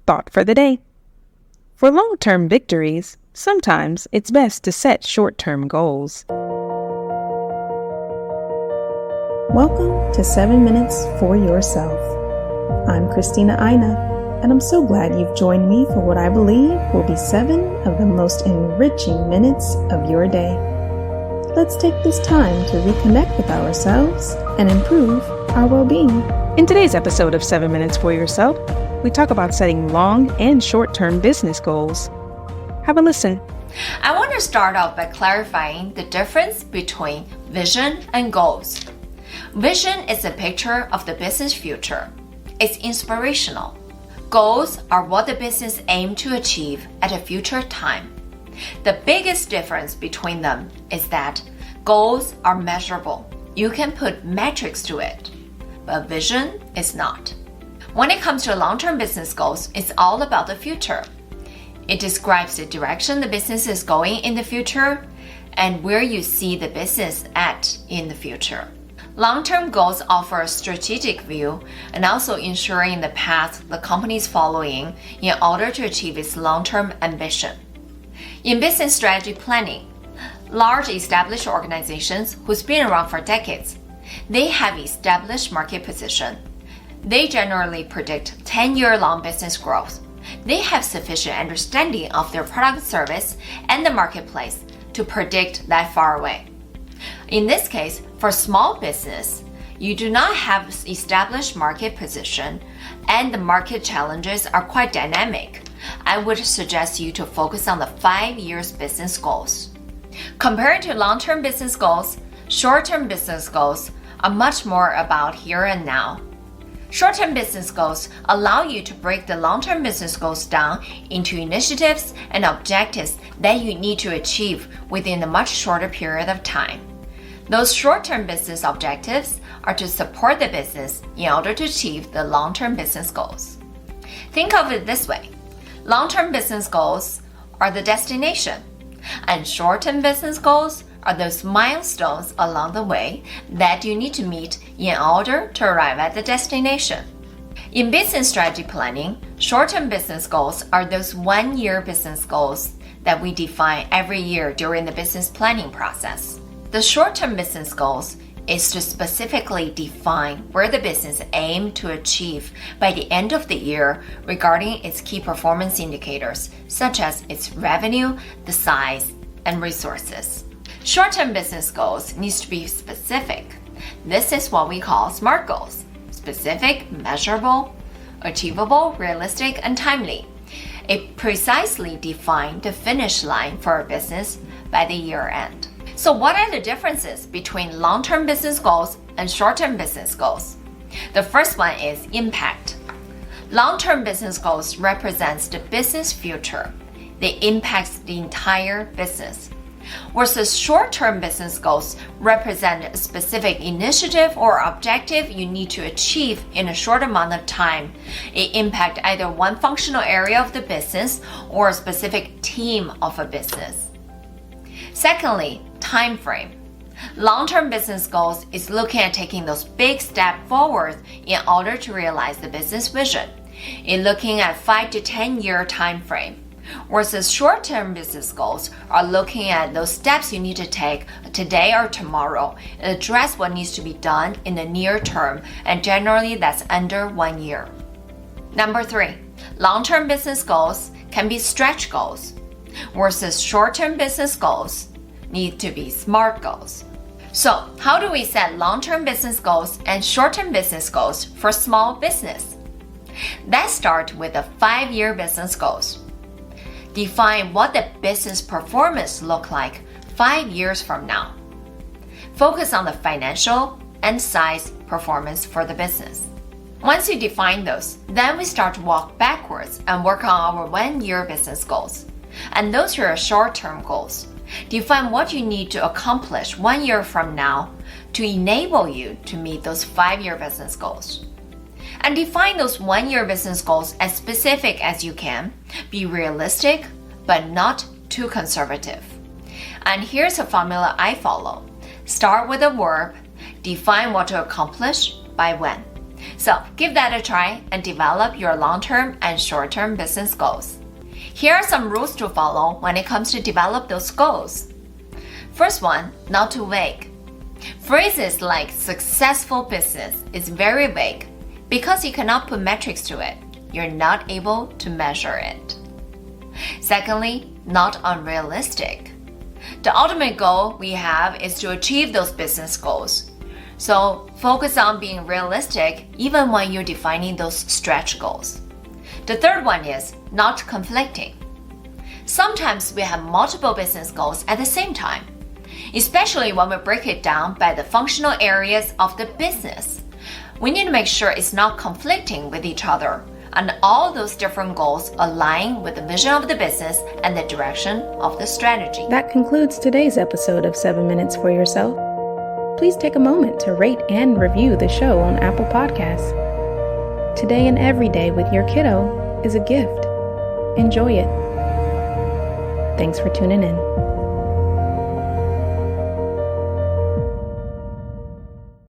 thought for the day. For long-term victories, sometimes it's best to set short-term goals. Welcome to 7 Minutes for Yourself. I'm Christina Aina, and I'm so glad you've joined me for what I believe will be 7 of the most enriching minutes of your day. Let's take this time to reconnect with ourselves and improve our well-being. In today's episode of 7 Minutes for Yourself, we talk about setting long and short-term business goals. Have a listen. I want to start off by clarifying the difference between vision and goals. Vision is a picture of the business future. It's inspirational. Goals are what the business aims to achieve at a future time. The biggest difference between them is that goals are measurable. You can put metrics to it, but vision is not. When it comes to long-term business goals, it's all about the future. It describes the direction the business is going in the future and where you see the business at in the future. Long-term goals offer a strategic view and also ensuring the path the company is following in order to achieve its long-term ambition. In business strategy planning, large established organizations who've been around for decades, they have established market position. They generally predict 10-year-long business growth. They have sufficient understanding of their product service and the marketplace to predict that far away. In this case, for small business, you do not have established market position and the market challenges are quite dynamic. I would suggest you to focus on the 5 years business goals. Compared to long-term business goals, short-term business goals are much more about here and now. Short-term business goals allow you to break the long-term business goals down into initiatives and objectives that you need to achieve within a much shorter period of time. Those short-term business objectives are to support the business in order to achieve the long-term business goals. Think of it this way. Long-term business goals are the destination, and short-term business goals are those milestones along the way that you need to meet in order to arrive at the destination. In business strategy planning, short-term business goals are those one-year business goals that we define every year during the business planning process. The short-term business goals is to specifically define where the business aims to achieve by the end of the year regarding its key performance indicators, such as its revenue, the size, and resources. Short-term business goals needs to be specific. This is what we call SMART goals: specific, measurable, achievable, realistic, and timely. It precisely defines the finish line for a business by the year end. So what are the differences between long-term business goals and short-term business goals? The first one is impact. Long-term business goals represents the business future. They impact the entire business. Versus short-term business goals represent a specific initiative or objective you need to achieve in a short amount of time. It impacts either one functional area of the business or a specific team of a business. Secondly, time frame. Long-term business goals is looking at taking those big steps forward in order to realize the business vision. It's looking at 5 to 10 year time frame. Versus short-term business goals are looking at those steps you need to take today or tomorrow and address what needs to be done in the near term, and generally that's under 1 year. Number 3, long-term business goals can be stretch goals, versus short-term business goals need to be SMART goals. So, how do we set long-term business goals and short-term business goals for small business? Let's start with the 5-year business goals. Define what the business performance look like 5 years from now. Focus on the financial and size performance for the business. Once you define those, then we start to walk backwards and work on our 1-year business goals. And those are your short-term goals. Define what you need to accomplish 1 year from now to enable you to meet those 5-year business goals. And define those 1-year business goals as specific as you can. Be realistic, but not too conservative. And here's a formula I follow. Start with a verb, define what to accomplish by when. So give that a try and develop your long-term and short-term business goals. Here are some rules to follow when it comes to develop those goals. First one, not too vague. Phrases like successful business is very vague because you cannot put metrics to it. You're not able to measure it. Secondly, not unrealistic. The ultimate goal we have is to achieve those business goals. So focus on being realistic even when you're defining those stretch goals. The third one is not conflicting. Sometimes we have multiple business goals at the same time, especially when we break it down by the functional areas of the business. We need to make sure it's not conflicting with each other, and all those different goals align with the vision of the business and the direction of the strategy. That concludes today's episode of 7 Minutes for Yourself. Please take a moment to rate and review the show on Apple Podcasts. Today and every day with your kiddo is a gift. Enjoy it. Thanks for tuning in.